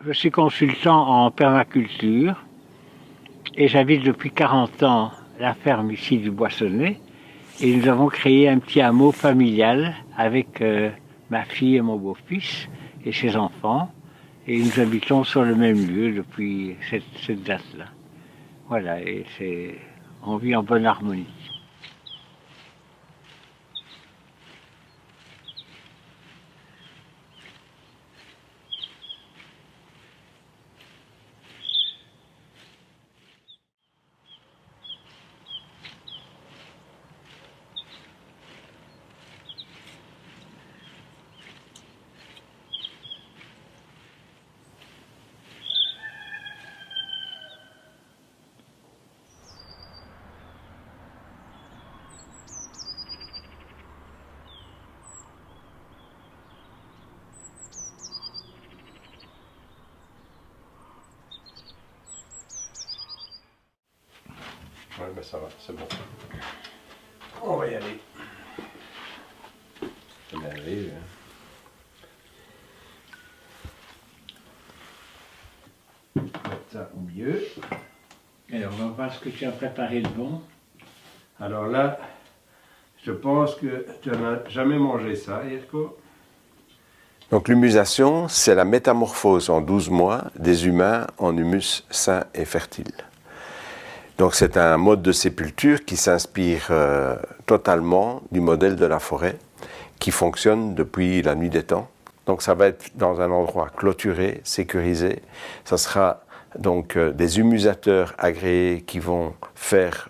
Je suis consultant en permaculture et j'habite depuis 40 ans la ferme ici du Boissonnet. Et nous avons créé un petit hameau familial avec ma fille et mon beau-fils et ses enfants. Et nous habitons sur le même lieu depuis cette date-là. Voilà, et on vit en bonne harmonie. Ouais, ben ça va, c'est bon. On va y aller. On arrive. Mettre ça au milieu. Alors, on va voir ce que tu as préparé de bon. Alors là, je pense que tu n'as jamais mangé ça, Yerko. Donc l'humusation, c'est la métamorphose en 12 mois des humains en humus sain et fertile. Donc c'est un mode de sépulture qui s'inspire totalement du modèle de la forêt, qui fonctionne depuis la nuit des temps. Donc ça va être dans un endroit clôturé, sécurisé. Ça sera donc des humusateurs agréés qui vont faire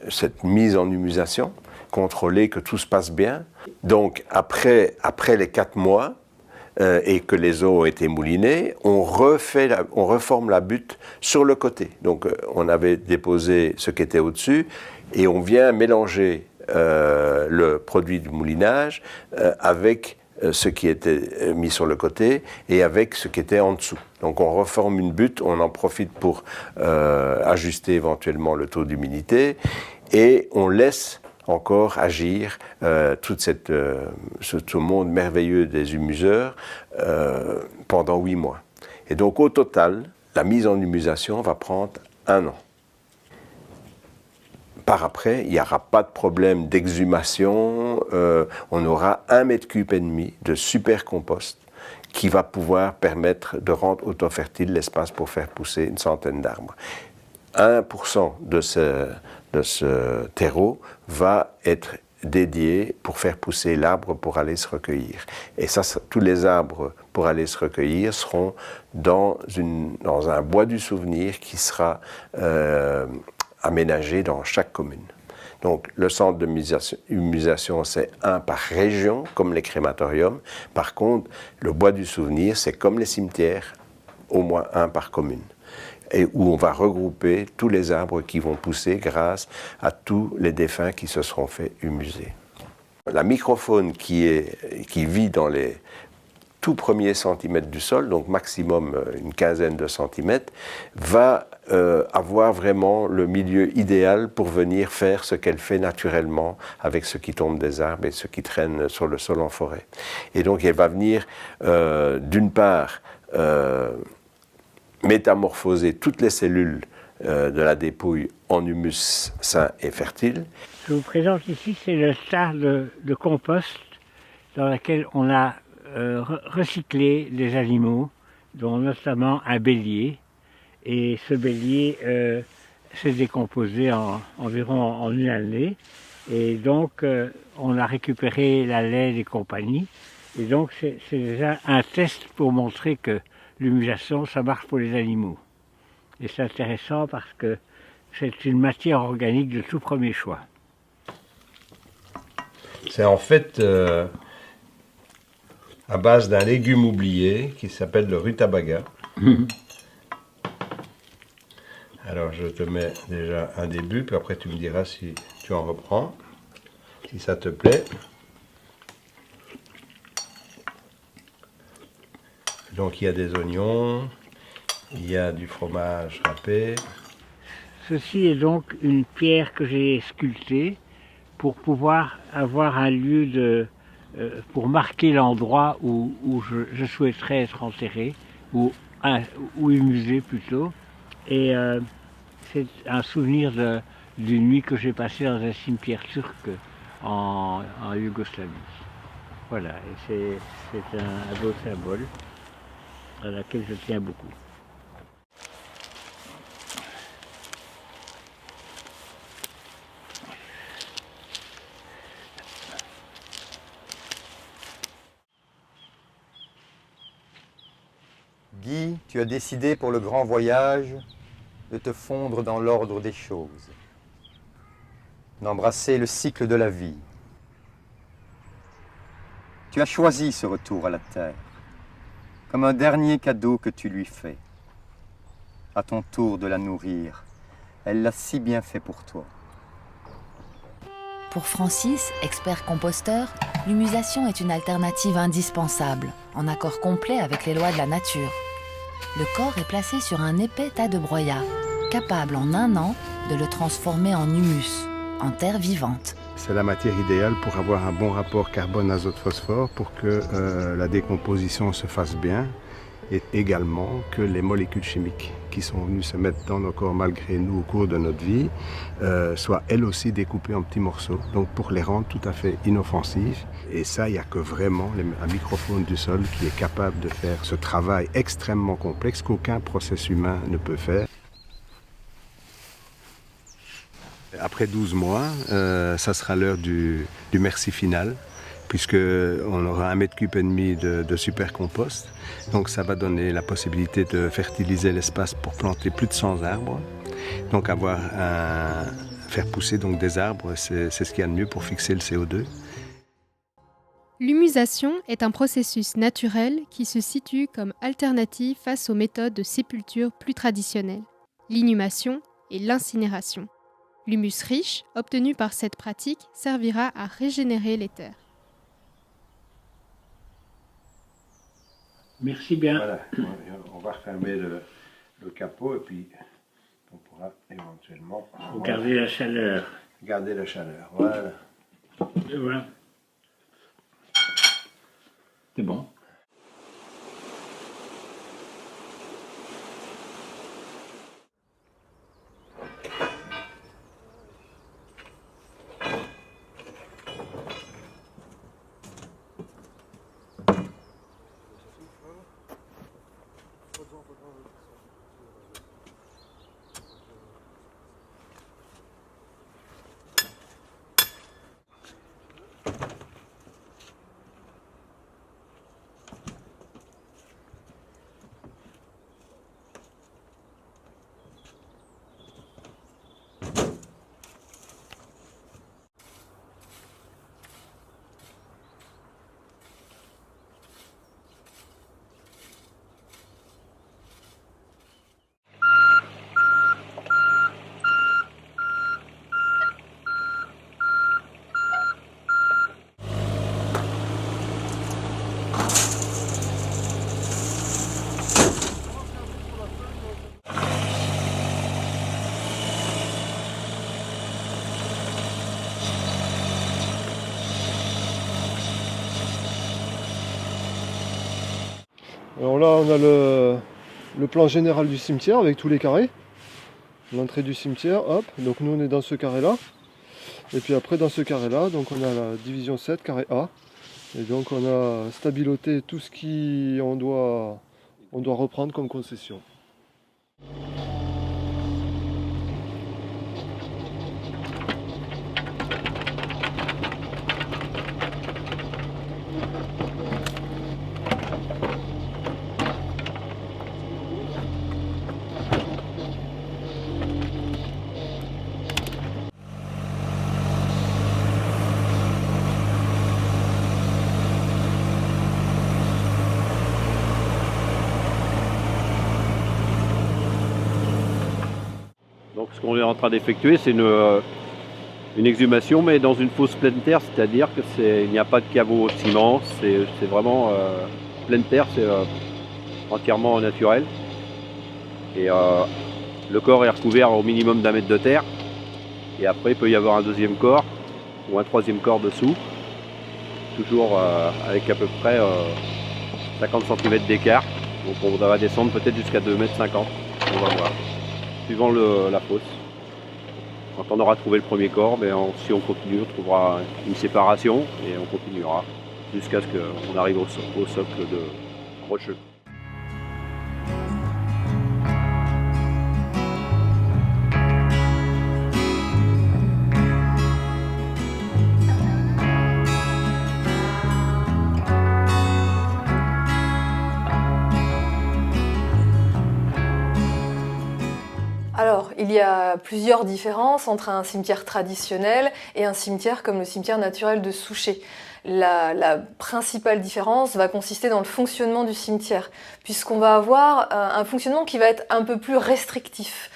cette mise en humusation, contrôler que tout se passe bien. Donc après les 4 mois, et que les eaux ont été moulinées, on reforme la butte sur le côté. Donc on avait déposé ce qui était au-dessus et on vient mélanger le produit du moulinage avec ce qui était mis sur le côté et avec ce qui était en dessous. Donc on reforme une butte, on en profite pour ajuster éventuellement le taux d'humidité et on laisse encore agir tout ce monde merveilleux des humuseurs pendant 8 mois. Et donc au total, la mise en humusation va prendre 1 an. Par après, il n'y aura pas de problème d'exhumation, on aura 1,5 mètre cube de super compost qui va pouvoir permettre de rendre autofertile l'espace pour faire pousser une centaine d'arbres. 1% de ce terreau va être dédié pour faire pousser l'arbre pour aller se recueillir. Et ça, tous les arbres pour aller se recueillir seront dans un bois du souvenir qui sera aménagé dans chaque commune. Donc le centre de humusation, c'est 1 par région, comme les crématoriums. Par contre, le bois du souvenir, c'est comme les cimetières, au moins 1 par commune. Et où on va regrouper tous les arbres qui vont pousser grâce à tous les défunts qui se seront fait humuser. La microfaune qui vit dans les tout premiers centimètres du sol, donc maximum une quinzaine de centimètres, va avoir vraiment le milieu idéal pour venir faire ce qu'elle fait naturellement avec ce qui tombe des arbres et ce qui traîne sur le sol en forêt. Et donc elle va venir d'une part métamorphoser toutes les cellules de la dépouille en humus sain et fertile. Ce que je vous présente ici, c'est le tas de compost dans lequel on a recyclé des animaux, dont notamment un bélier. Et ce bélier s'est décomposé environ en 1 année. Et donc, on a récupéré la laine et compagnie. Et donc, c'est déjà un test pour montrer que l'humusation, ça marche pour les animaux. Et c'est intéressant parce que c'est une matière organique de tout premier choix. C'est en fait à base d'un légume oublié qui s'appelle le rutabaga. Alors je te mets déjà un début, puis après tu me diras si tu en reprends, si ça te plaît. Donc il y a des oignons, il y a du fromage râpé. Ceci est donc une pierre que j'ai sculptée pour pouvoir avoir un lieu pour marquer l'endroit où je souhaiterais être enterré, ou humusé plutôt. Et c'est un souvenir d'une nuit que j'ai passée dans un cimetière turc en Yougoslavie. Voilà, et c'est un beau symbole à laquelle je tiens beaucoup. Guy, tu as décidé pour le grand voyage de te fondre dans l'ordre des choses, d'embrasser le cycle de la vie. Tu as choisi ce retour à la terre, comme un dernier cadeau que tu lui fais. À ton tour de la nourrir, elle l'a si bien fait pour toi. Pour Francis, expert composteur, l'humusation est une alternative indispensable, en accord complet avec les lois de la nature. Le corps est placé sur un épais tas de broyat, capable en 1 an de le transformer en humus, en terre vivante. C'est la matière idéale pour avoir un bon rapport carbone-azote-phosphore pour que la décomposition se fasse bien et également que les molécules chimiques qui sont venues se mettre dans nos corps malgré nous au cours de notre vie soient elles aussi découpées en petits morceaux, donc pour les rendre tout à fait inoffensives. Et ça, il n'y a que vraiment un microfaune du sol qui est capable de faire ce travail extrêmement complexe qu'aucun process humain ne peut faire. Après 12 mois, ça sera l'heure du merci final, puisqu'on aura 1,5 mètre cube de super compost. Donc ça va donner la possibilité de fertiliser l'espace pour planter plus de 100 arbres. Donc faire pousser donc des arbres, c'est ce qu'il y a de mieux pour fixer le CO2. L'humusation est un processus naturel qui se situe comme alternative face aux méthodes de sépulture plus traditionnelles, l'inhumation et l'incinération. L'humus riche, obtenu par cette pratique, servira à régénérer les terres. Merci bien. Voilà, on va refermer le capot et puis on pourra éventuellement Garder la chaleur. garder la chaleur. Voilà. Et voilà. C'est bon. Alors là, on a le plan général du cimetière avec tous les carrés. L'entrée du cimetière, hop, donc nous on est dans ce carré-là. Et puis après dans ce carré-là, donc on a la division 7, carré A. Et donc on a stabiloté tout ce qu'on doit reprendre comme concession. Donc ce qu'on est en train d'effectuer, c'est une exhumation, mais dans une fosse pleine terre, c'est-à-dire qu'il n'y a pas de caveau de ciment, c'est vraiment pleine terre, c'est entièrement naturel. Et le corps est recouvert au minimum d'1 mètre de terre. Et après, il peut y avoir un deuxième corps ou un troisième corps dessous, toujours avec à peu près 50 cm d'écart. Donc on va descendre peut-être jusqu'à 2,50 m, on va voir, suivant la fosse. Quand on aura trouvé le premier corps, si on continue, on trouvera une séparation et on continuera jusqu'à ce qu'on arrive au socle de rocheux. Alors, il y a plusieurs différences entre un cimetière traditionnel et un cimetière comme le cimetière naturel de Souchet. La principale différence va consister dans le fonctionnement du cimetière, puisqu'on va avoir un fonctionnement qui va être un peu plus restrictif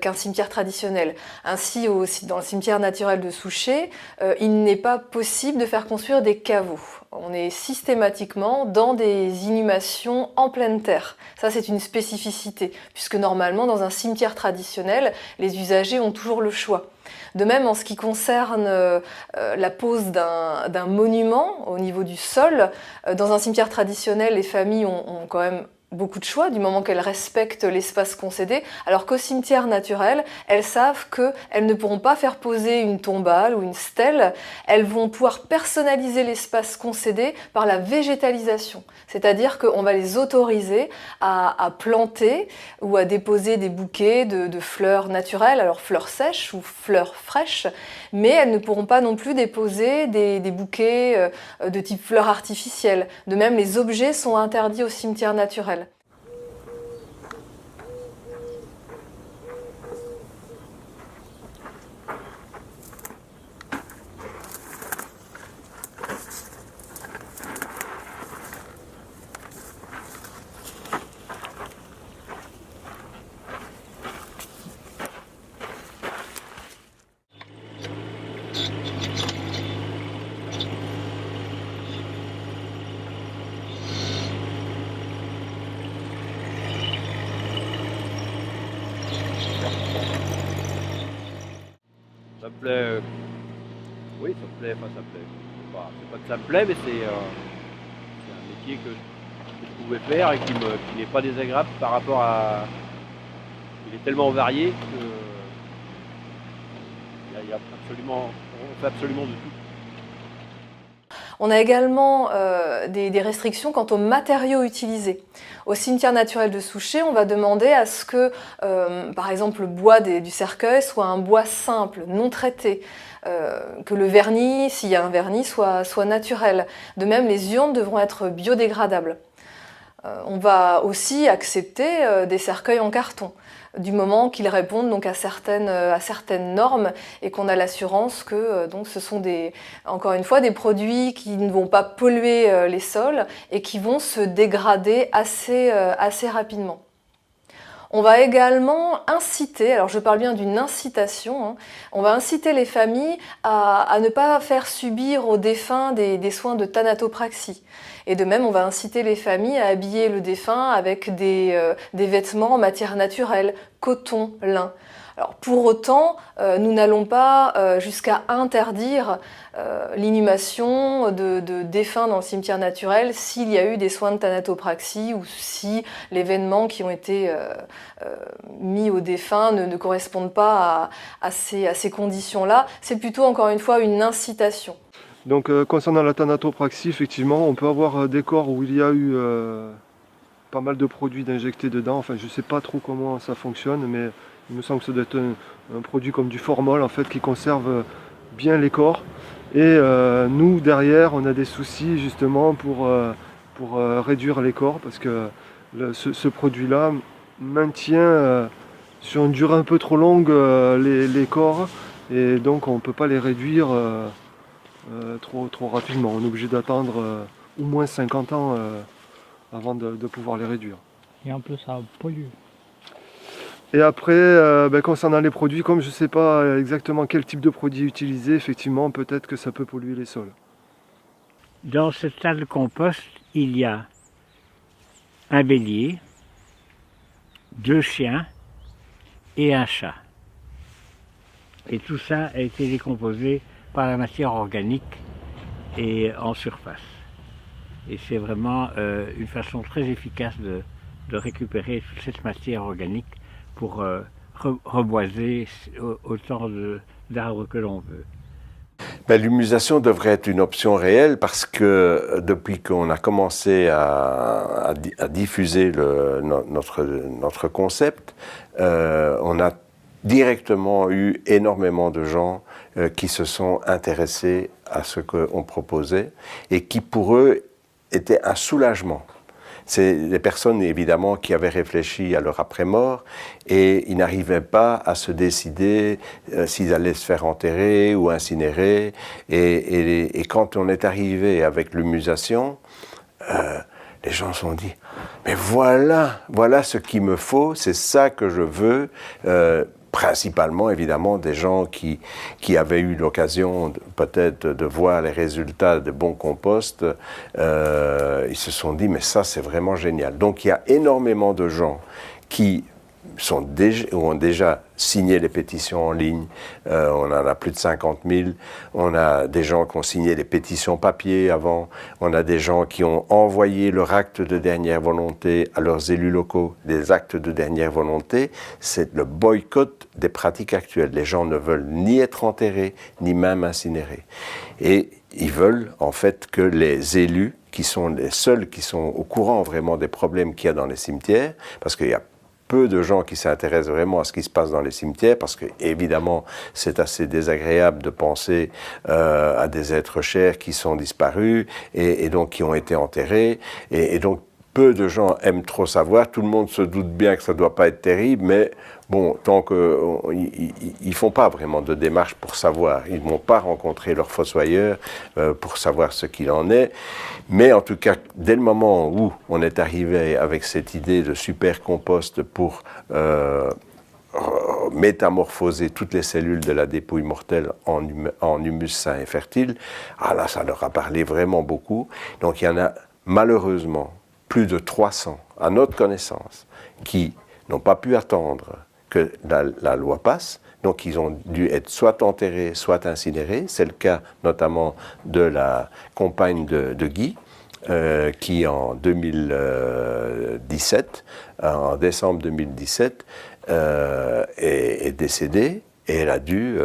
qu'un cimetière traditionnel. Ainsi, dans le cimetière naturel de Souchet, il n'est pas possible de faire construire des caveaux. On est systématiquement dans des inhumations en pleine terre. Ça, c'est une spécificité, puisque normalement, dans un cimetière traditionnel, les usagers ont toujours le choix. De même, en ce qui concerne la pose d'un monument au niveau du sol, dans un cimetière traditionnel, les familles ont quand même beaucoup de choix du moment qu'elles respectent l'espace concédé, alors qu'au cimetière naturel, elles savent qu'elles ne pourront pas faire poser une tombale ou une stèle, elles vont pouvoir personnaliser l'espace concédé par la végétalisation, c'est-à-dire qu'on va les autoriser à planter ou à déposer des bouquets de fleurs naturelles, alors fleurs sèches ou fleurs fraîches, mais elles ne pourront pas non plus déposer des bouquets de type fleurs artificielles. De même, les objets sont interdits au cimetière naturel. Ça me plaît. Oui, ça me plaît. Enfin, ça me plaît. C'est pas que ça me plaît, mais c'est un métier que je pouvais faire et qui n'est pas désagréable par rapport à. Il est tellement varié que. On fait absolument de tout. On a également des restrictions quant aux matériaux utilisés. Au cimetière naturel de Souchet, on va demander à ce que, par exemple, le bois du cercueil soit un bois simple, non traité, que le vernis, s'il y a un vernis, soit naturel. De même, les urnes devront être biodégradables. On va aussi accepter des cercueils en carton, du moment qu'ils répondent donc à certaines normes et qu'on a l'assurance que donc ce sont encore une fois des produits qui ne vont pas polluer les sols et qui vont se dégrader assez rapidement. On va également inciter, alors je parle bien d'une incitation, on va inciter les familles à ne pas faire subir aux défunts des soins de thanatopraxie. Et de même, on va inciter les familles à habiller le défunt avec des vêtements en matière naturelle, coton, lin. Alors pour autant, nous n'allons pas jusqu'à interdire l'inhumation de défunts dans le cimetière naturel s'il y a eu des soins de thanatopraxie ou si les vêtements qui ont été mis aux défunts ne correspondent pas à ces conditions-là. C'est plutôt, encore une fois, une incitation. Donc concernant la thanatopraxie, effectivement, on peut avoir des corps où il y a eu pas mal de produits d'injectés dedans. Enfin, je ne sais pas trop comment ça fonctionne, mais il me semble que ça doit être un produit comme du formol en fait, qui conserve bien les corps. Et nous, derrière, on a des soucis justement pour réduire les corps, parce que ce produit-là maintient sur une durée un peu trop longue les corps, et donc on ne peut pas les réduire trop rapidement. On est obligé d'attendre au moins 50 ans avant de pouvoir les réduire. Et en plus ça pollue. Et après, concernant les produits, comme je ne sais pas exactement quel type de produit utiliser, effectivement, peut-être que ça peut polluer les sols. Dans cette salle de compost, il y a un bélier, 2 chiens et un chat. Et tout ça a été décomposé par la matière organique et en surface. Et c'est vraiment une façon très efficace de récupérer toute cette matière organique pour reboiser autant d'arbres que l'on veut. Ben, l'humusation devrait être une option réelle parce que depuis qu'on a commencé à diffuser notre concept, on a directement eu énormément de gens qui se sont intéressés à ce qu'on proposait et qui pour eux était un soulagement. C'est des personnes évidemment qui avaient réfléchi à leur après-mort et ils n'arrivaient pas à se décider s'ils allaient se faire enterrer ou incinérer. Et quand on est arrivé avec l'humusation, les gens se sont dit « mais voilà ce qu'il me faut, c'est ça que je veux ». Principalement, évidemment, des gens qui avaient eu l'occasion peut-être de voir les résultats de bons composts, ils se sont dit, mais ça, c'est vraiment génial. Donc, il y a énormément de gens qui ont déjà signé les pétitions en ligne. On en a plus de 50 000. On a des gens qui ont signé les pétitions papier avant. On a des gens qui ont envoyé leur acte de dernière volonté à leurs élus locaux. Des actes de dernière volonté, c'est le boycott des pratiques actuelles. Les gens ne veulent ni être enterrés, ni même incinérés. Et ils veulent en fait que les élus, qui sont les seuls qui sont au courant vraiment des problèmes qu'il y a dans les cimetières, parce qu'il y a peu de gens qui s'intéressent vraiment à ce qui se passe dans les cimetières, parce que évidemment c'est assez désagréable de penser à des êtres chers qui sont disparus et donc qui ont été enterrés, et donc peu de gens aiment trop savoir. Tout le monde se doute bien que ça ne doit pas être terrible, mais bon, tant qu'ils ne font pas vraiment de démarche pour savoir, ils ne vont pas rencontrer leur fossoyeur pour savoir ce qu'il en est. Mais en tout cas, dès le moment où on est arrivé avec cette idée de super compost pour métamorphoser toutes les cellules de la dépouille mortelle en humus sain et fertile, ah là, ça leur a parlé vraiment beaucoup. Donc il y en a malheureusement plus de 300, à notre connaissance, qui n'ont pas pu attendre que la loi passe. Donc ils ont dû être soit enterrés, soit incinérés. C'est le cas notamment de la compagne de Guy, qui en 2017, en décembre 2017, est décédée. Et elle a dû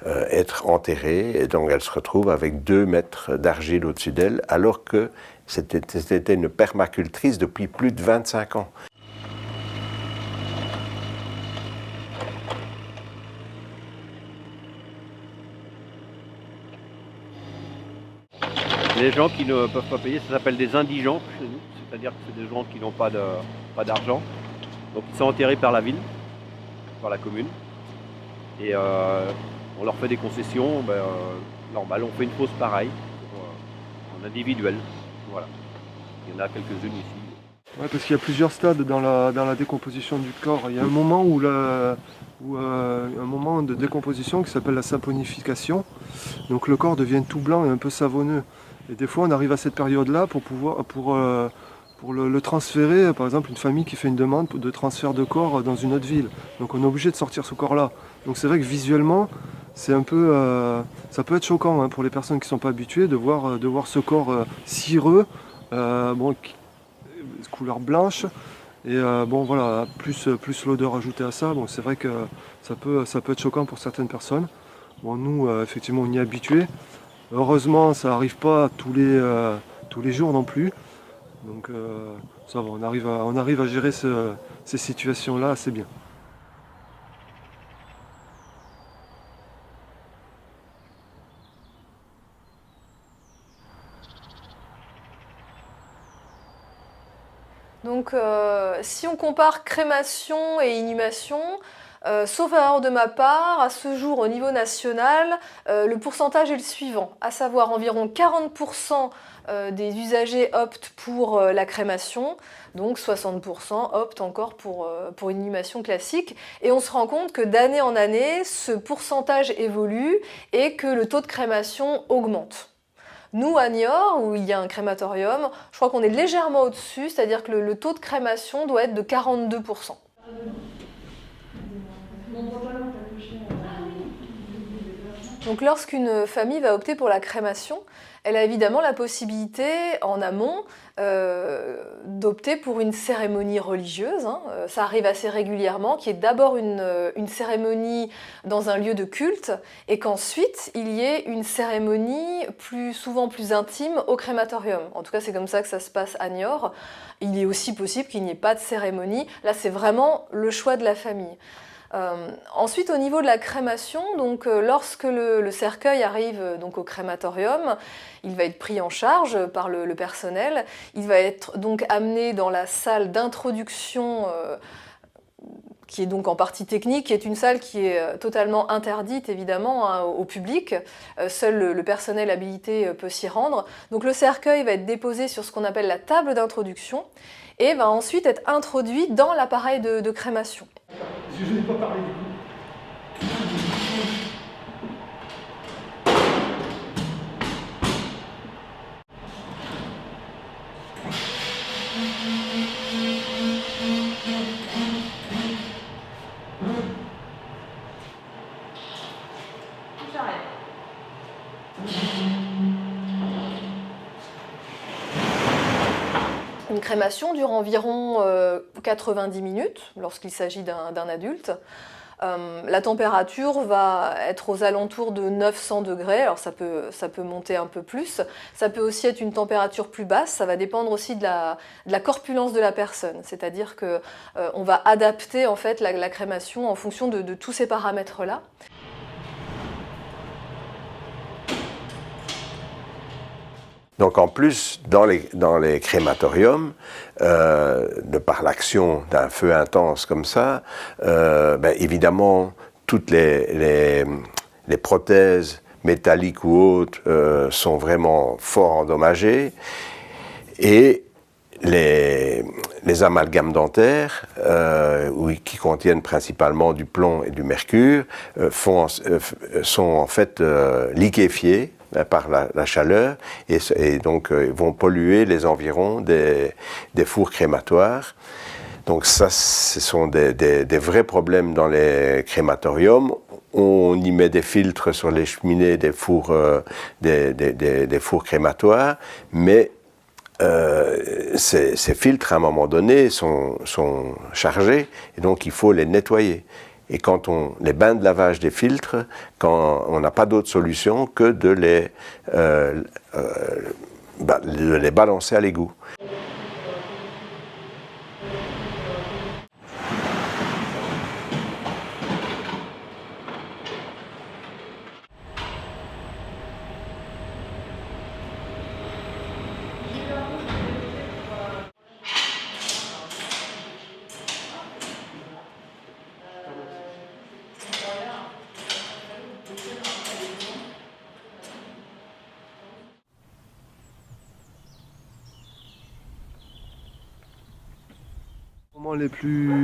être enterrée, et donc elle se retrouve avec 2 mètres d'argile au-dessus d'elle, alors que c'était une permacultrice depuis plus de 25 ans. Les gens qui ne peuvent pas payer, ça s'appelle des indigents chez nous, c'est-à-dire que c'est des gens qui n'ont pas d'argent. Donc ils sont enterrés par la ville, par la commune. Et on leur fait des concessions, normal, on fait une fosse pareille, en individuel. Voilà. Il y en a quelques-unes ici. Ouais, parce qu'il y a plusieurs stades dans la décomposition du corps. Il y a un moment un moment de décomposition qui s'appelle la saponification. Donc le corps devient tout blanc et un peu savonneux. Et des fois on arrive à cette période-là pour le transférer, par exemple une famille qui fait une demande de transfert de corps dans une autre ville. Donc on est obligé de sortir ce corps-là. Donc c'est vrai que visuellement, c'est un peu, ça peut être choquant hein, pour les personnes qui ne sont pas habituées de voir ce corps cireux, couleur blanche, et bon voilà, plus l'odeur ajoutée à ça. Bon, c'est vrai que ça peut être choquant pour certaines personnes. Bon, nous, effectivement, on y est habitués. Heureusement, ça n'arrive pas tous les jours non plus. Donc ça va, on arrive à gérer ces situations-là assez bien. Donc si on compare crémation et inhumation, sauf erreur de ma part, à ce jour au niveau national, le pourcentage est le suivant, à savoir environ 40% des usagers optent pour la crémation, donc 60% optent encore pour une inhumation classique. Et on se rend compte que d'année en année, ce pourcentage évolue et que le taux de crémation augmente. Nous, à Niort, où il y a un crématorium, je crois qu'on est légèrement au-dessus, c'est-à-dire que le taux de crémation doit être de 42%. Donc lorsqu'une famille va opter pour la crémation, elle a évidemment la possibilité en amont d'opter pour une cérémonie religieuse. Ça arrive assez régulièrement, qu'il y ait d'abord une cérémonie dans un lieu de culte et qu'ensuite il y ait une cérémonie souvent plus intime au crématorium. En tout cas, c'est comme ça que ça se passe à Niort. Il est aussi possible qu'il n'y ait pas de cérémonie. Là, c'est vraiment le choix de la famille. Ensuite, au niveau de la crémation, donc, lorsque le cercueil arrive donc, au crématorium, il va être pris en charge par le personnel. Il va être donc amené dans la salle d'introduction qui est donc en partie technique, qui est une salle qui est totalement interdite évidemment au public. Seul le personnel habilité peut s'y rendre. Donc le cercueil va être déposé sur ce qu'on appelle la table d'introduction et va ensuite être introduit dans l'appareil de crémation. Je n'ai pas parlé du coup. Une crémation dure environ 90 minutes lorsqu'il s'agit d'un adulte. La température va être aux alentours de 900 degrés, alors ça peut monter un peu plus. Ça peut aussi être une température plus basse, ça va dépendre aussi de la corpulence de la personne. C'est-à-dire qu'on va adapter en fait, la crémation en fonction de tous ces paramètres-là. Donc en plus, dans les crématoriums, de par l'action d'un feu intense comme ça, évidemment, toutes les prothèses métalliques ou autres sont vraiment fort endommagées. Et les amalgames dentaires, qui contiennent principalement du plomb et du mercure, sont en fait liquéfiés par la chaleur et donc vont polluer les environs des fours crématoires. Donc ça, ce sont des vrais problèmes dans les crématoriums. On y met des filtres sur les cheminées des fours crématoires, mais ces filtres, à un moment donné, sont chargés et donc il faut les nettoyer. Et quand les bains de lavage des filtres, quand on n'a pas d'autre solution que de les balancer à l'égout.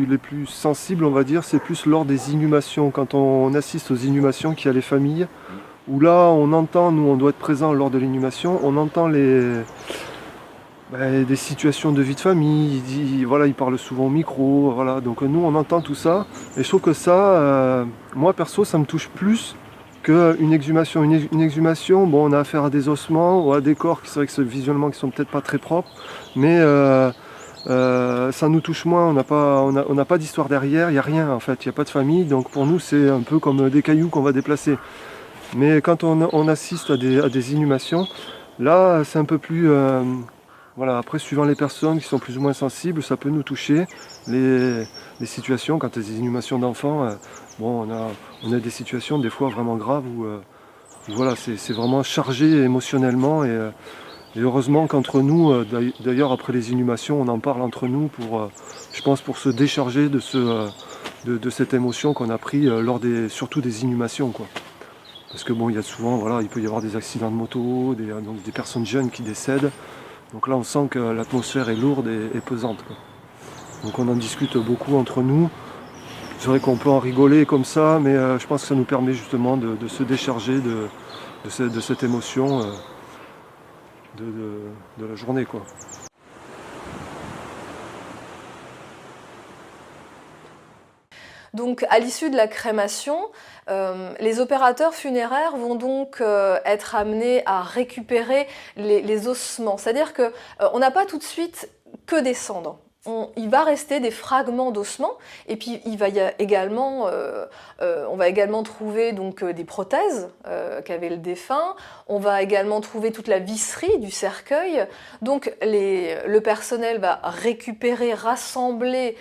Les plus sensibles, on va dire, c'est plus lors des inhumations, quand on assiste aux inhumations qu'il y a les familles, où là on entend, nous on doit être présent lors de l'inhumation, on entend des situations de vie de famille, il parle souvent au micro, voilà, donc nous on entend tout ça, et je trouve que ça, moi perso, ça me touche plus qu'une exhumation. Une exhumation, bon, on a affaire à des ossements ou à des corps qui c'est vrai que visuellement qui sont peut-être pas très propres, mais ça nous touche moins, on n'a pas d'histoire derrière, il n'y a rien en fait, il n'y a pas de famille, donc pour nous c'est un peu comme des cailloux qu'on va déplacer. Mais quand on assiste à des inhumations, là c'est un peu plus... voilà, après suivant les personnes qui sont plus ou moins sensibles, ça peut nous toucher. Les situations, quand il y a des inhumations d'enfants, bon, on a des situations des fois vraiment graves où voilà, c'est vraiment chargé émotionnellement et heureusement qu'entre nous, d'ailleurs après les inhumations, on en parle entre nous je pense pour se décharger de cette émotion qu'on a pris lors surtout des inhumations, quoi. Parce que bon, il y a souvent, voilà, il peut y avoir des accidents de moto, donc des personnes jeunes qui décèdent. Donc là, on sent que l'atmosphère est lourde et pesante, quoi. Donc on en discute beaucoup entre nous. C'est vrai qu'on peut en rigoler comme ça, mais je pense que ça nous permet justement de se décharger de cette émotion. De la journée, quoi. Donc à l'issue de la crémation, les opérateurs funéraires vont donc être amenés à récupérer les ossements. C'est-à-dire qu'on n'a pas tout de suite que des cendres. Il va rester des fragments d'ossements et puis on va également trouver donc, des prothèses qu'avait le défunt. On va également trouver toute la visserie du cercueil. Donc le personnel va récupérer, rassembler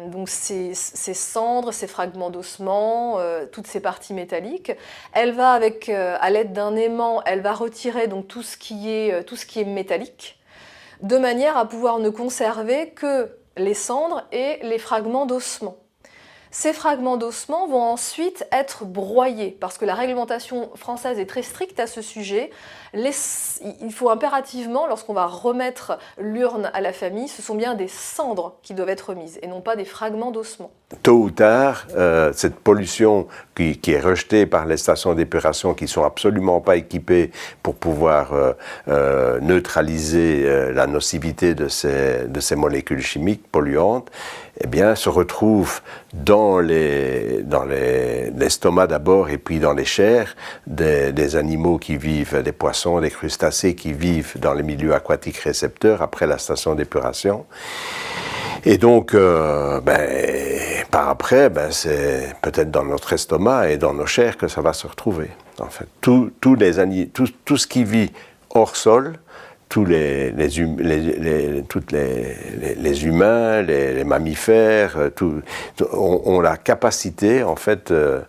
donc ces cendres, ces fragments d'ossements, toutes ces parties métalliques. Elle va à l'aide d'un aimant, elle va retirer donc tout ce qui est métallique, de manière à pouvoir ne conserver que les cendres et les fragments d'ossements. Ces fragments d'ossements vont ensuite être broyés, parce que la réglementation française est très stricte à ce sujet. Il faut impérativement, lorsqu'on va remettre l'urne à la famille, ce sont bien des cendres qui doivent être remises, et non pas des fragments d'ossements. Tôt ou tard, cette pollution qui est rejetée par les stations d'épuration qui ne sont absolument pas équipées pour pouvoir neutraliser la nocivité de ces molécules chimiques polluantes, eh bien, se retrouve dans l'estomac d'abord et puis dans les chairs des animaux qui vivent, des poissons, des crustacés qui vivent dans les milieux aquatiques récepteurs après la station d'épuration. Et donc, par après, c'est peut-être dans notre estomac et dans nos chairs que ça va se retrouver. En fait, tout ce qui vit hors sol, tous les humains, les mammifères, ont la capacité en fait de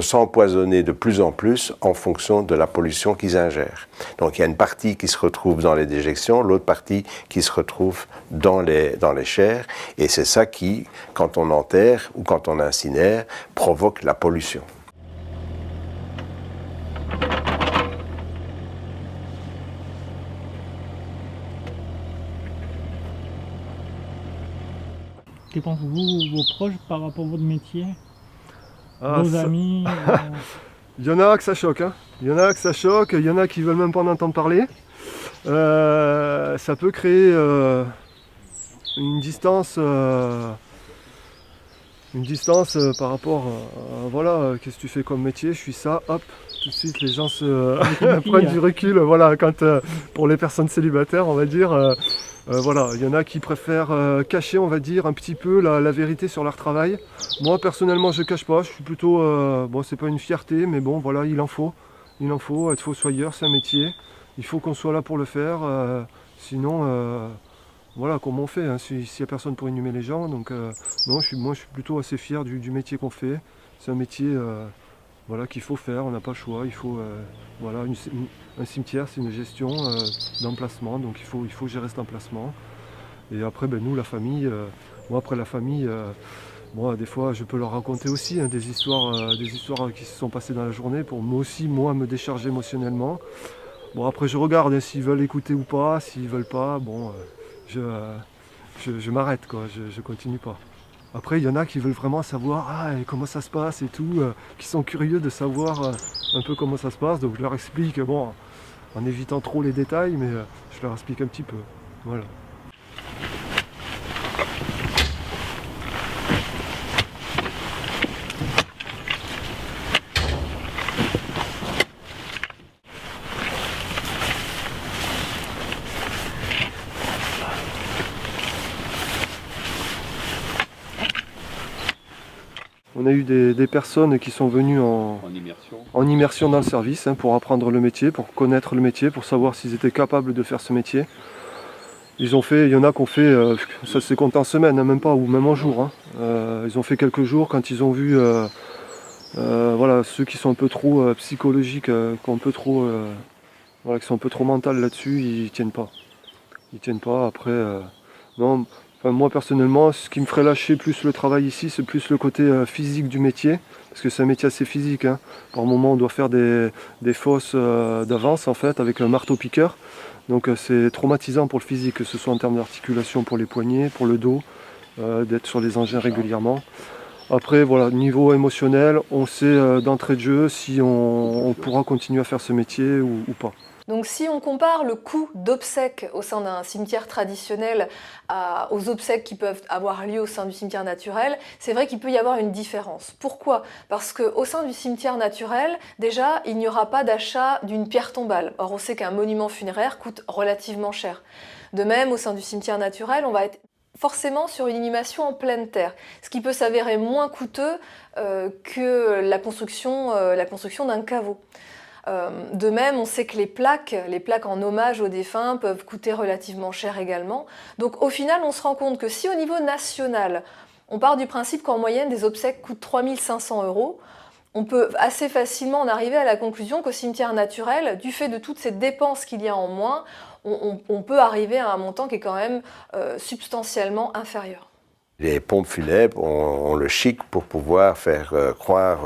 s'empoisonner de plus en plus en fonction de la pollution qu'ils ingèrent. Donc il y a une partie qui se retrouve dans les déjections, l'autre partie qui se retrouve dans les chairs, et c'est ça qui, quand on enterre ou quand on incinère, provoque la pollution. Que pensez-vous, vos proches, par rapport à votre métier, vos amis Il y en a que ça choque, hein. Il y en a que ça choque, il y en a qui veulent même pas en entendre parler. Ça peut créer une distance par rapport à voilà, qu'est-ce que tu fais comme métier, je suis ça, hop, tout de suite les gens prennent du recul, voilà, quand pour les personnes célibataires, on va dire, voilà, il y en a qui préfèrent cacher, on va dire, un petit peu la vérité sur leur travail. Moi personnellement je cache pas, je suis plutôt, bon c'est pas une fierté, mais bon voilà, il en faut, être fossoyeur c'est un métier, il faut qu'on soit là pour le faire, sinon voilà comment on fait, hein, s'il n'y a personne pour inhumer les gens, donc non, moi je suis plutôt assez fier du métier qu'on fait, c'est un métier voilà, qu'il faut faire, on n'a pas le choix, il faut, voilà, un cimetière c'est une gestion d'emplacement, donc il faut gérer cet emplacement, et après nous la famille, moi après la famille, moi des fois je peux leur raconter aussi hein, des histoires qui se sont passées dans la journée pour moi aussi me décharger émotionnellement. Bon après je regarde hein, s'ils veulent écouter ou pas, s'ils veulent pas, bon je m'arrête quoi, je continue pas. Après il y en a qui veulent vraiment savoir comment ça se passe et tout, qui sont curieux de savoir un peu comment ça se passe, donc je leur explique, bon, en évitant trop les détails, mais je leur explique un petit peu, voilà. On a eu des personnes qui sont venues en immersion dans le service hein, pour apprendre le métier, pour connaître le métier, pour savoir s'ils étaient capables de faire ce métier. Il y en a qui ont fait, ça c'est compté en semaine, hein, même pas, ou même en jour. Hein. Ils ont fait quelques jours quand ils ont vu voilà, ceux qui sont un peu trop psychologiques, qui sont un peu trop mentales là-dessus, ils tiennent pas. Après, non. Enfin, moi personnellement, ce qui me ferait lâcher plus le travail ici, c'est plus le côté physique du métier, parce que c'est un métier assez physique. Hein. Par moment, on doit faire des fosses d'avance en fait, avec un marteau-piqueur. Donc c'est traumatisant pour le physique, que ce soit en termes d'articulation pour les poignets, pour le dos, d'être sur les engins régulièrement. Après, voilà, niveau émotionnel, on sait d'entrée de jeu si on pourra continuer à faire ce métier ou pas. Donc si on compare le coût d'obsèques au sein d'un cimetière traditionnel aux obsèques qui peuvent avoir lieu au sein du cimetière naturel, c'est vrai qu'il peut y avoir une différence. Pourquoi? Parce qu'au sein du cimetière naturel, déjà, il n'y aura pas d'achat d'une pierre tombale. Or, on sait qu'un monument funéraire coûte relativement cher. De même, au sein du cimetière naturel, on va être forcément sur une inhumation en pleine terre, ce qui peut s'avérer moins coûteux que la construction d'un caveau. De même, on sait que les plaques en hommage aux défunts peuvent coûter relativement cher également. Donc au final, on se rend compte que si au niveau national, on part du principe qu'en moyenne, des obsèques coûtent 3 500 €, on peut assez facilement en arriver à la conclusion qu'au cimetière naturel, du fait de toutes ces dépenses qu'il y a en moins, on peut arriver à un montant qui est quand même substantiellement inférieur. Les pompes funèbres ont le chic pour pouvoir faire croire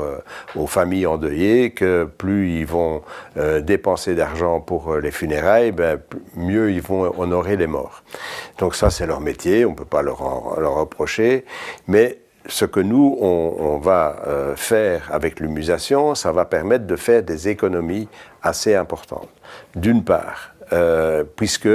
aux familles endeuillées que plus ils vont dépenser d'argent pour les funérailles, mieux ils vont honorer les morts. Donc ça, c'est leur métier, on ne peut pas leur reprocher, mais ce que nous, on va faire avec l'humusation, ça va permettre de faire des économies assez importantes. D'une part, puisque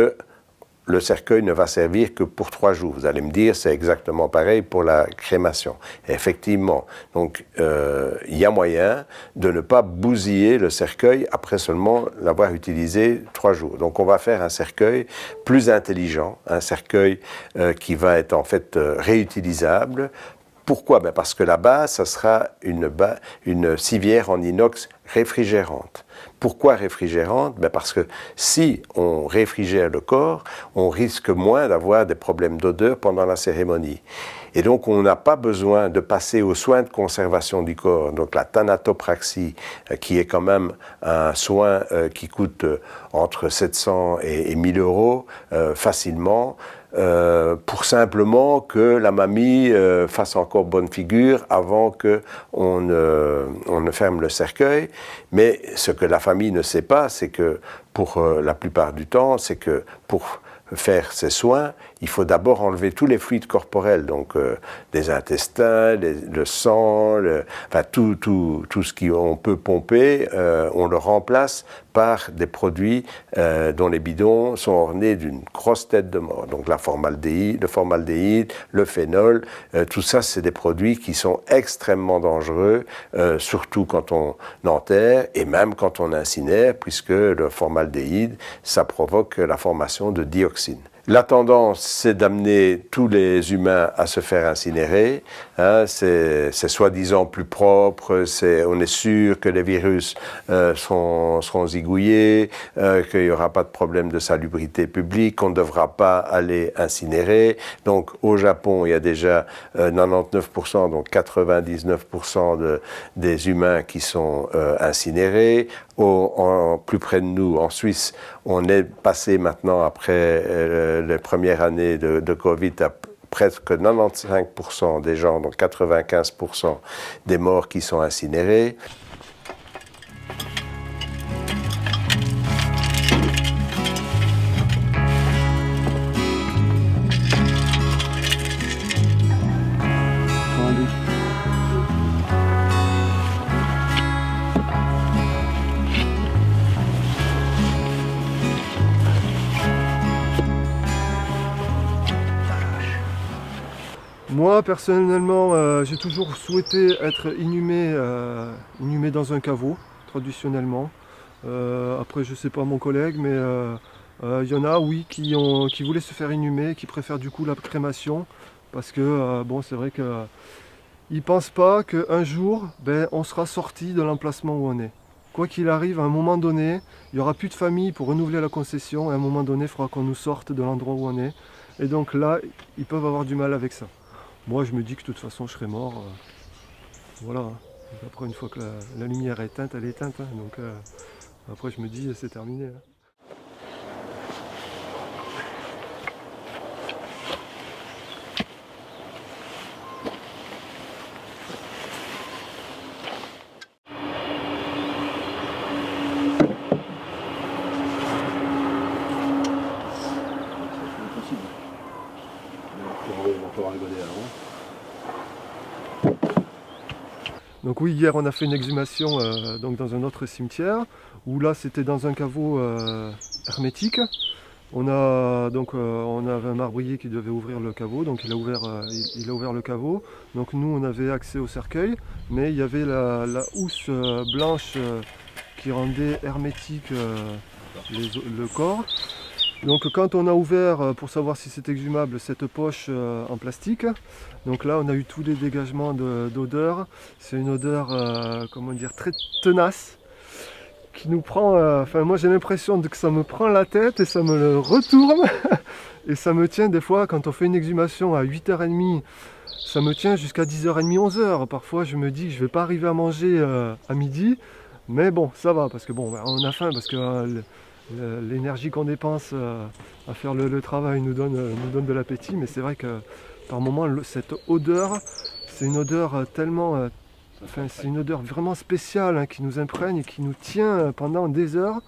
le cercueil ne va servir que pour 3 jours. Vous allez me dire, c'est exactement pareil pour la crémation. Et effectivement, donc il y a moyen de ne pas bousiller le cercueil après seulement l'avoir utilisé 3 jours. Donc on va faire un cercueil plus intelligent, un cercueil qui va être en fait réutilisable. Pourquoi? Parce que la base, ça sera une civière en inox réfrigérante. Pourquoi réfrigérante? Parce que si on réfrigère le corps, on risque moins d'avoir des problèmes d'odeur pendant la cérémonie. Et donc on n'a pas besoin de passer aux soins de conservation du corps, donc la thanatopraxie, qui est quand même un soin qui coûte entre 700 et 1000 € facilement, pour simplement que la mamie fasse encore bonne figure avant qu'on ne ferme le cercueil. Mais ce que la famille ne sait pas, c'est que pour la plupart du temps, c'est que pour faire ces soins, il faut d'abord enlever tous les fluides corporels, donc les intestins, le sang, tout ce qu'on peut pomper, on le remplace par des produits dont les bidons sont ornés d'une grosse tête de mort. Donc le formaldéhyde, le phénol, tout ça, c'est des produits qui sont extrêmement dangereux, surtout quand on enterre et même quand on incinère, puisque le formaldéhyde, ça provoque la formation de dioxine. La tendance, c'est d'amener tous les humains à se faire incinérer. C'est soi-disant plus propre, on est sûr que les virus seront zigouillés, qu'il n'y aura pas de problème de salubrité publique, qu'on ne devra pas aller incinérer. Donc au Japon, il y a déjà 99%, donc 99% des humains qui sont incinérés. Plus près de nous, en Suisse, on est passé maintenant, après les premières années de Covid, à presque 95% des gens, donc 95% des morts qui sont incinérés. Moi, personnellement, j'ai toujours souhaité être inhumé dans un caveau, traditionnellement. Après, je ne sais pas mon collègue, mais il y en a, oui, qui voulaient se faire inhumer, qui préfèrent du coup la crémation, parce que, c'est vrai qu'ils ne pensent pas qu'un jour, on sera sorti de l'emplacement où on est. Quoi qu'il arrive, à un moment donné, il n'y aura plus de famille pour renouveler la concession, et à un moment donné, il faudra qu'on nous sorte de l'endroit où on est. Et donc là, ils peuvent avoir du mal avec ça. Moi, je me dis que de toute façon, je serai mort. Voilà. Après, une fois que la lumière est éteinte, elle est éteinte. Donc, après, je me dis, c'est terminé. Donc oui, hier on a fait une exhumation donc dans un autre cimetière, où là c'était dans un caveau hermétique. On avait un marbrier qui devait ouvrir le caveau, donc il a ouvert le caveau. Donc nous on avait accès au cercueil, mais il y avait la housse blanche qui rendait hermétique le corps. Donc quand on a ouvert pour savoir si c'est exhumable cette poche en plastique, donc là on a eu tous les dégagements d'odeur. C'est une odeur très tenace qui nous prend, moi j'ai l'impression que ça me prend la tête et ça me le retourne et ça me tient des fois quand on fait une exhumation à 8h30, ça me tient jusqu'à 10h30, 11h. Parfois je me dis que je ne vais pas arriver à manger à midi, mais bon ça va parce que on a faim parce que l'énergie qu'on dépense à faire le travail nous donne de l'appétit, mais c'est vrai que par moments cette odeur, c'est une odeur c'est une odeur vraiment spéciale qui nous imprègne et qui nous tient pendant des heures.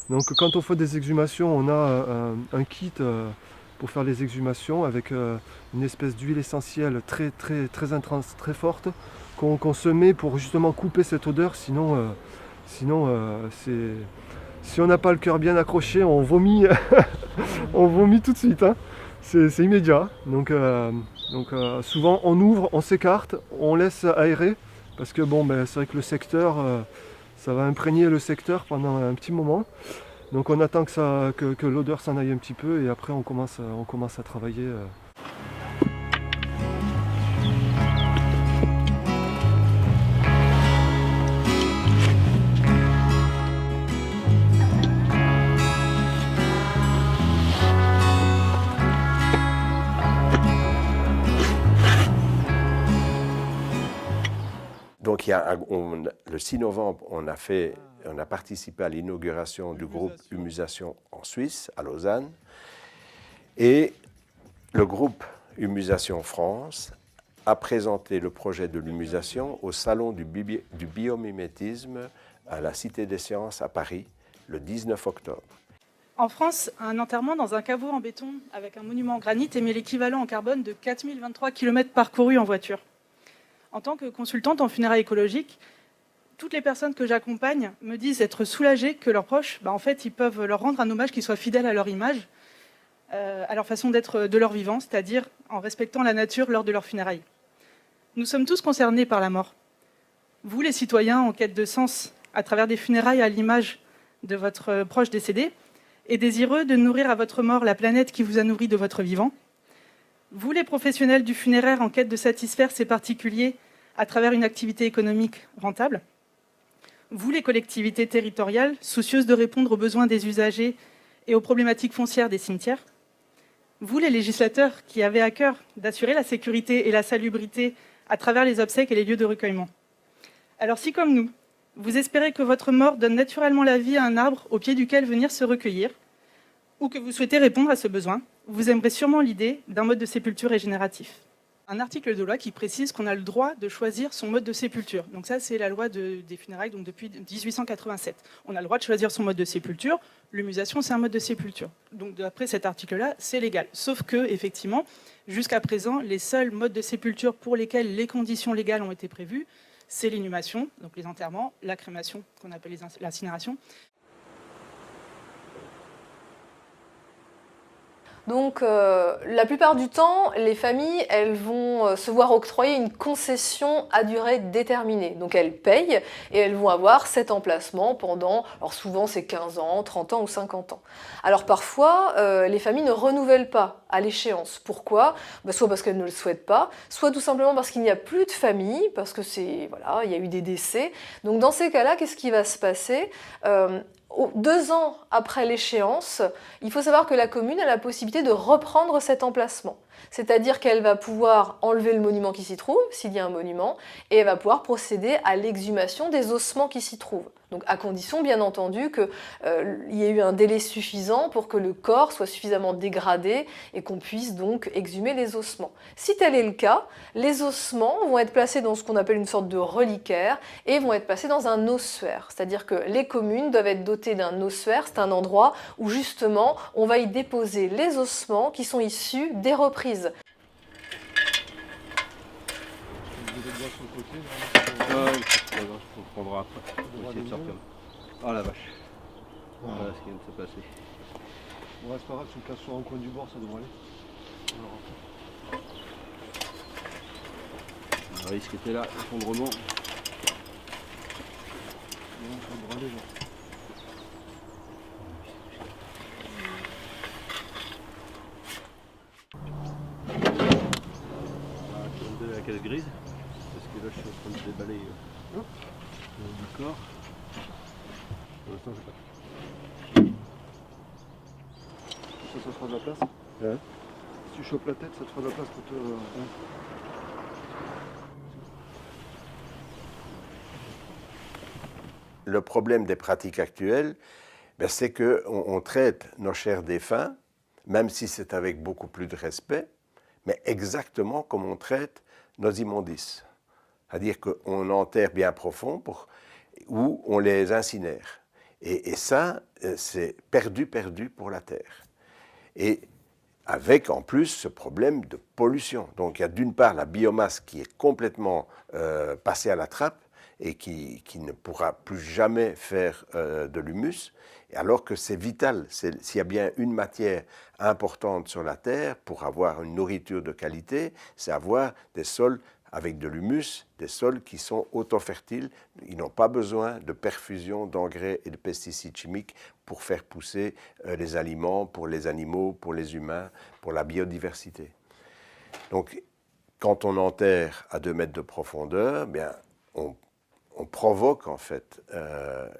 Donc quand on fait des exhumations, on a un kit pour faire les exhumations avec une espèce d'huile essentielle très intense, très forte qu'on se met pour justement couper cette odeur, sinon si on n'a pas le cœur bien accroché, on vomit, on vomit tout de suite. Hein. C'est immédiat. Donc souvent on ouvre, on s'écarte, on laisse aérer. Parce que c'est vrai que le secteur, ça va imprégner le secteur pendant un petit moment. Donc on attend que l'odeur s'en aille un petit peu et après on commence à travailler. Donc le 6 novembre, on a participé à l'inauguration du groupe Humusation en Suisse, à Lausanne. Et le groupe Humusation France a présenté le projet de l'humusation au Salon du biomimétisme à la Cité des Sciences à Paris, le 19 octobre. En France, un enterrement dans un caveau en béton avec un monument en granit émet l'équivalent en carbone de 4023 km parcourus en voiture. En tant que consultante en funérailles écologiques, toutes les personnes que j'accompagne me disent être soulagées que leurs proches, ils peuvent leur rendre un hommage qui soit fidèle à leur image, à leur façon d'être de leur vivant, c'est-à-dire en respectant la nature lors de leurs funérailles. Nous sommes tous concernés par la mort. Vous, les citoyens en quête de sens, à travers des funérailles à l'image de votre proche décédé, et désireux de nourrir à votre mort la planète qui vous a nourri de votre vivant. Vous, les professionnels du funéraire en quête de satisfaire ces particuliers à travers une activité économique rentable. Vous, les collectivités territoriales, soucieuses de répondre aux besoins des usagers et aux problématiques foncières des cimetières. Vous, les législateurs qui avaient à cœur d'assurer la sécurité et la salubrité à travers les obsèques et les lieux de recueillement. Alors si, comme nous, vous espérez que votre mort donne naturellement la vie à un arbre au pied duquel venir se recueillir, ou que vous souhaitez répondre à ce besoin, vous aimerez sûrement l'idée d'un mode de sépulture régénératif. Un article de loi qui précise qu'on a le droit de choisir son mode de sépulture. Donc ça, c'est la loi des funérailles donc depuis 1887. On a le droit de choisir son mode de sépulture. L'humusation, c'est un mode de sépulture. Donc d'après cet article-là, c'est légal. Sauf que, effectivement, jusqu'à présent, les seuls modes de sépulture pour lesquels les conditions légales ont été prévues, c'est l'inhumation, donc les enterrements, la crémation, qu'on appelle l'incinération. Donc la plupart du temps, les familles, elles vont se voir octroyer une concession à durée déterminée. Donc elles payent et elles vont avoir cet emplacement pendant, alors souvent c'est 15 ans, 30 ans ou 50 ans. Alors parfois, les familles ne renouvellent pas à l'échéance. Pourquoi ? Soit parce qu'elles ne le souhaitent pas, soit tout simplement parce qu'il n'y a plus de famille, parce que il y a eu des décès. Donc dans ces cas-là, qu'est-ce qui va se passer ? 2 ans après l'échéance, il faut savoir que la commune a la possibilité de reprendre cet emplacement. C'est-à-dire qu'elle va pouvoir enlever le monument qui s'y trouve, s'il y a un monument, et elle va pouvoir procéder à l'exhumation des ossements qui s'y trouvent. Donc à condition, bien entendu, qu'il y ait eu un délai suffisant pour que le corps soit suffisamment dégradé et qu'on puisse donc exhumer les ossements. Si tel est le cas, les ossements vont être placés dans ce qu'on appelle une sorte de reliquaire et vont être placés dans un ossuaire. C'est-à-dire que les communes doivent être dotées d'un ossuaire, c'est un endroit où justement on va y déposer les ossements qui sont issus des reprises. sur le côté. C'est pas grave, on prendra après. On va essayer de sortir. Ah la vache. Voilà ce qui vient de se passer. Ouais, c'est pas grave, tu le casses sur un coin du bord, ça devrait aller. Le risque était là, effondrement. Ça devrait aller, là. La caisse grise, parce que là je suis en train de déballer du corps. Pour l'instant j'ai pas. Ça fera de la place. Ouais. Si tu chopes la tête, ça te fera de la place pour te... Le problème des pratiques actuelles, ben, c'est qu'on traite nos chers défunts, même si c'est avec beaucoup plus de respect, mais exactement comme on traite nos immondices. C'est-à-dire qu'on enterre bien profond ou on les incinère. Et ça, c'est perdu pour la terre. Et avec en plus ce problème de pollution. Donc il y a d'une part la biomasse qui est complètement passée à la trappe et qui ne pourra plus jamais faire de l'humus, alors que c'est vital. S'il y a bien une matière importante sur la terre pour avoir une nourriture de qualité, c'est avoir des sols avec de l'humus, des sols qui sont autofertiles. Ils n'ont pas besoin de perfusion d'engrais et de pesticides chimiques pour faire pousser les aliments pour les animaux, pour les humains, pour la biodiversité. Donc, quand on enterre à 2 mètres de profondeur, bien, on provoque en fait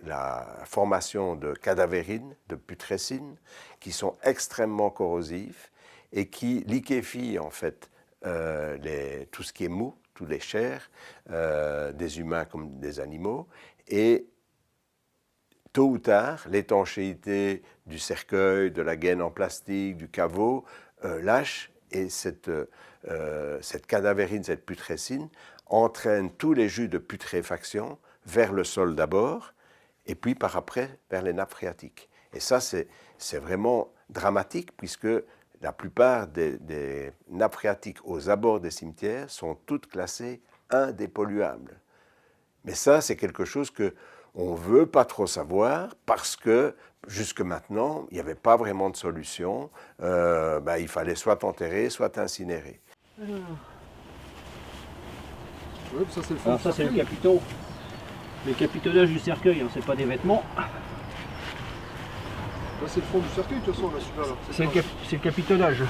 la formation de cadavérines, de putrécines, qui sont extrêmement corrosifs et qui liquéfient en fait tout ce qui est mou, toutes les chairs, des humains comme des animaux, et tôt ou tard, l'étanchéité du cercueil, de la gaine en plastique, du caveau, lâche, et cette cadavérine, cette putrécine, entraîne tous les jus de putréfaction vers le sol d'abord, et puis par après vers les nappes phréatiques. Et ça, c'est vraiment dramatique, puisque la plupart des nappes phréatiques aux abords des cimetières sont toutes classées indépolluables. Mais ça, c'est quelque chose qu'on ne veut pas trop savoir, parce que jusque maintenant, il n'y avait pas vraiment de solution. Il fallait soit enterrer, soit incinérer. Ouais, ça, c'est le fond. Alors ça c'est le capiton. Le capitonnage du cercueil, hein, c'est pas des vêtements. Là, c'est le fond du cercueil, de toute façon, là, celui-là. C'est le capitonnage.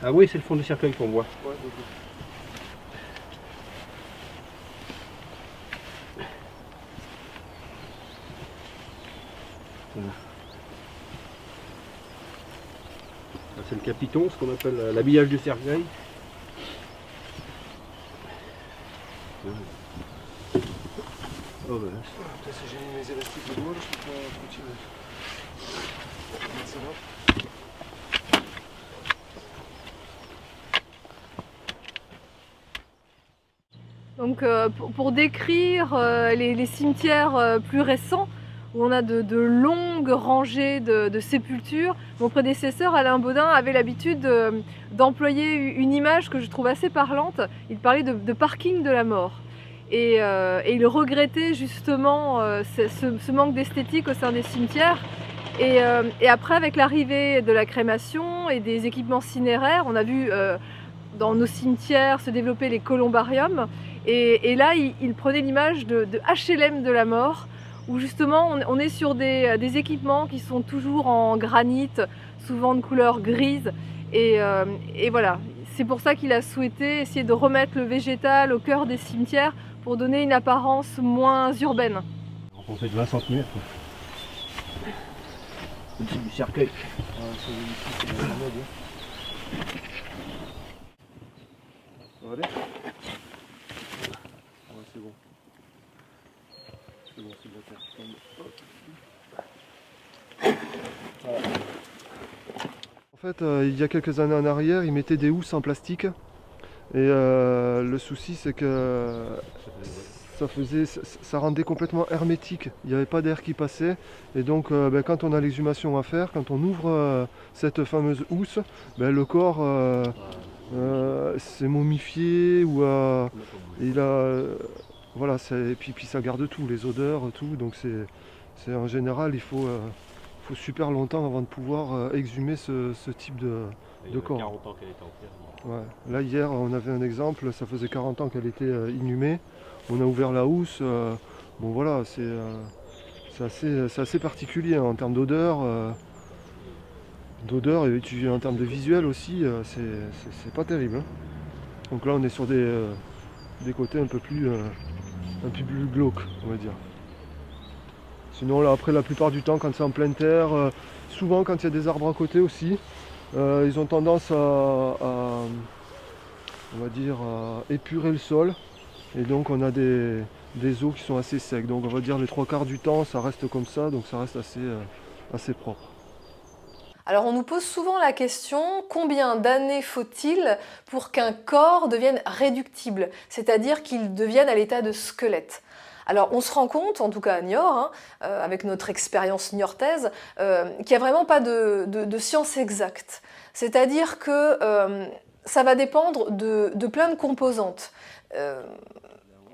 Ah oui, c'est le fond du cercueil qu'on voit. Ouais, voilà. C'est le capiton, ce qu'on appelle l'habillage du cercueil. Oh ben. Si j'ai mis mes élastiques de doigts, je peux pas continuer. Ça va. Donc pour décrire les cimetières plus récents, où on a de longues rangées de sépultures, mon prédécesseur Alain Baudin avait l'habitude d'employer une image que je trouve assez parlante. Il parlait de parking de la mort. Et il regrettait justement ce manque d'esthétique au sein des cimetières. Et après, avec l'arrivée de la crémation et des équipements cinéraires, on a vu dans nos cimetières se développer les columbariums. Et là, il prenait l'image de HLM de la mort, où justement on est sur des équipements qui sont toujours en granit, souvent de couleur grise. Et voilà, c'est pour ça qu'il a souhaité essayer de remettre le végétal au cœur des cimetières pour donner une apparence moins urbaine. On fait de 20 cm. Au-dessus du cercueil. Ça va aller ? Ouais, c'est bon. C'est bon, c'est de la terre. Voilà. En fait, il y a quelques années en arrière, ils mettaient des housses en plastique. Et le souci, c'est que ça rendait complètement hermétique. Il n'y avait pas d'air qui passait. Et donc, quand on a l'exhumation à faire, quand on ouvre cette fameuse housse, le corps c'est momifié ou il a voilà, et puis ça garde tout, les odeurs, tout. Donc c'est en général il faut super longtemps avant de pouvoir exhumer ce type de corps. 40 ans qu'elle était en terre. Ouais. Là hier on avait un exemple, ça faisait 40 ans qu'elle était inhumée. On a ouvert la housse. Bon voilà, c'est assez particulier en termes d'odeur. Et puis en termes de visuel aussi, c'est pas terrible. Hein. Donc là on est sur des côtés un peu plus glauques, on va dire. Sinon là après la plupart du temps quand c'est en pleine terre, souvent quand il y a des arbres à côté aussi, ils ont tendance on va dire, à épurer le sol. Et donc on a des eaux qui sont assez secs. Donc on va dire les 3/4 du temps ça reste comme ça, donc ça reste assez propre. Alors on nous pose souvent la question, combien d'années faut-il pour qu'un corps devienne réductible, c'est-à-dire qu'il devienne à l'état de squelette? Alors on se rend compte, en tout cas à Niort, avec notre expérience niortaise, qu'il n'y a vraiment pas de science exacte. C'est-à-dire que ça va dépendre de plein de composantes.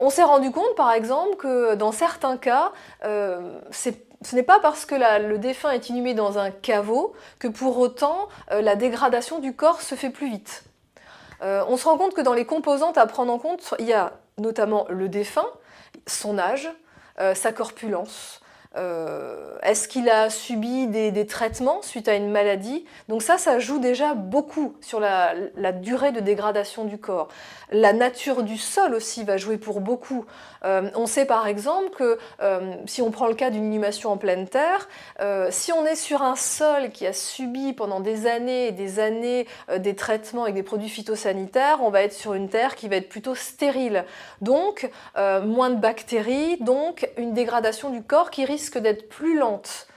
On s'est rendu compte par exemple que dans certains cas, ce n'est pas parce que le défunt est inhumé dans un caveau que pour autant la dégradation du corps se fait plus vite. On se rend compte que dans les composantes à prendre en compte, il y a notamment le défunt, son âge, sa corpulence. Est-ce qu'il a subi des traitements suite à une maladie? Donc ça joue déjà beaucoup sur la durée de dégradation du corps. La nature du sol aussi va jouer pour beaucoup. On sait par exemple que si on prend le cas d'une inhumation en pleine terre, si on est sur un sol qui a subi pendant des années et des années des traitements avec des produits phytosanitaires, on va être sur une terre qui va être plutôt stérile. Donc moins de bactéries, donc une dégradation du corps qui risque d'être plus lente.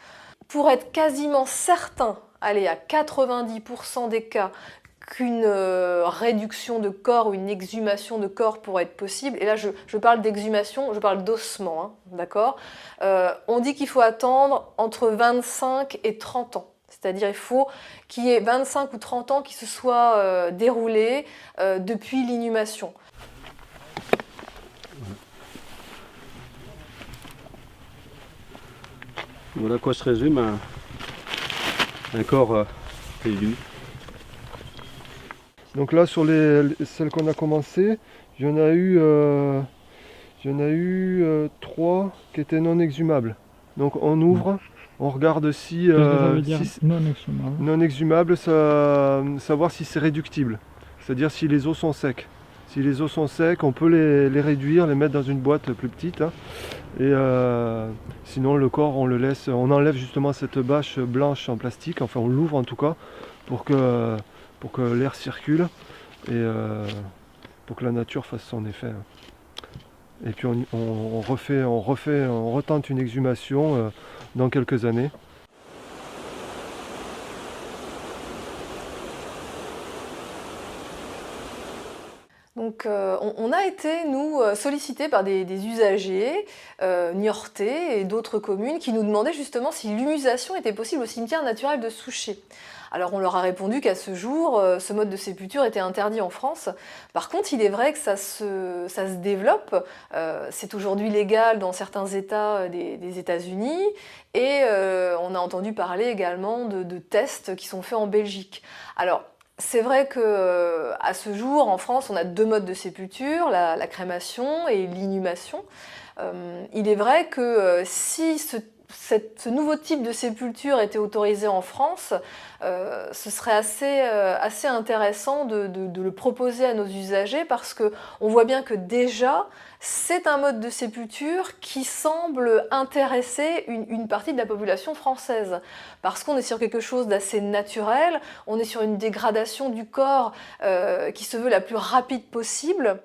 Pour être quasiment certain, allez à 90% des cas, qu'une réduction de corps ou une exhumation de corps pourrait être possible, et là je parle d'exhumation, je parle d'ossement, hein, d'accord, on dit qu'il faut attendre entre 25 et 30 ans. C'est-à-dire il faut qu'il y ait 25 ou 30 ans qui se soient déroulés depuis l'inhumation. Voilà à quoi se résume un corps élu. Donc là sur celles qu'on a commencées, il y en a eu 3 qui étaient non exhumables. Donc on ouvre, on regarde si non exhumable, savoir si c'est réductible, c'est-à-dire si les os sont secs. Si les os sont secs, on peut les réduire, les mettre dans une boîte plus petite. Hein. Et sinon le corps on le laisse, on enlève justement cette bâche blanche en plastique, enfin on l'ouvre en tout cas pour que l'air circule et pour que la nature fasse son effet. Et puis on retente une exhumation dans quelques années. Donc on a été, nous, sollicités par des usagers niortais et d'autres communes qui nous demandaient justement si l'humusation était possible au cimetière naturel de Souchet. Alors on leur a répondu qu'à ce jour, ce mode de sépulture était interdit en France. Par contre, il est vrai que ça se développe. C'est aujourd'hui légal dans certains États des États-Unis et on a entendu parler également de tests qui sont faits en Belgique. Alors, c'est vrai qu'à ce jour, en France, on a 2 modes de sépulture, la crémation et l'inhumation. Il est vrai que si ce nouveau type de sépulture était autorisé en France, ce serait assez intéressant de le proposer à nos usagers parce qu'on voit bien que déjà, c'est un mode de sépulture qui semble intéresser une partie de la population française. Parce qu'on est sur quelque chose d'assez naturel, on est sur une dégradation du corps qui se veut la plus rapide possible.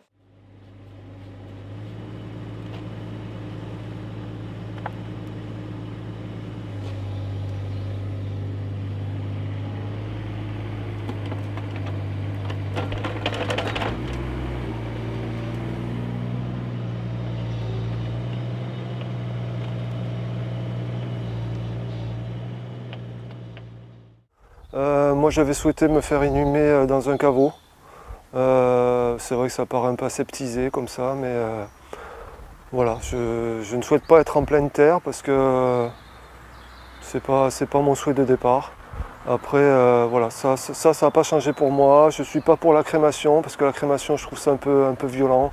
Moi j'avais souhaité me faire inhumer dans un caveau. C'est vrai que ça paraît un peu aseptisé comme ça, mais voilà, je ne souhaite pas être en pleine terre parce que c'est pas mon souhait de départ. Après, voilà, ça n'a pas changé pour moi. Je ne suis pas pour la crémation parce que la crémation, je trouve ça un peu violent.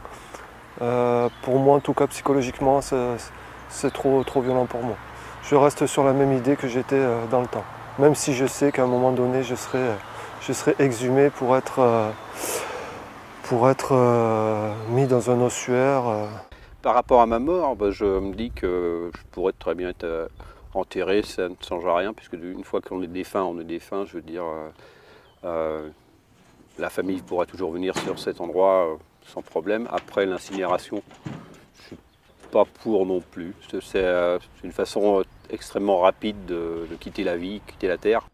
Pour moi, en tout cas psychologiquement, c'est trop violent pour moi. Je reste sur la même idée que j'étais dans le temps. Même si je sais qu'à un moment donné, je serai exhumé pour être mis dans un ossuaire. Par rapport à ma mort, je me dis que je pourrais très bien être enterré, ça ne change rien, puisque une fois qu'on est défunt, on est défunt. Je veux dire, la famille pourra toujours venir sur cet endroit sans problème. Après l'incinération, je ne suis pas pour non plus. C'est une façon extrêmement rapide de quitter la vie, quitter la terre.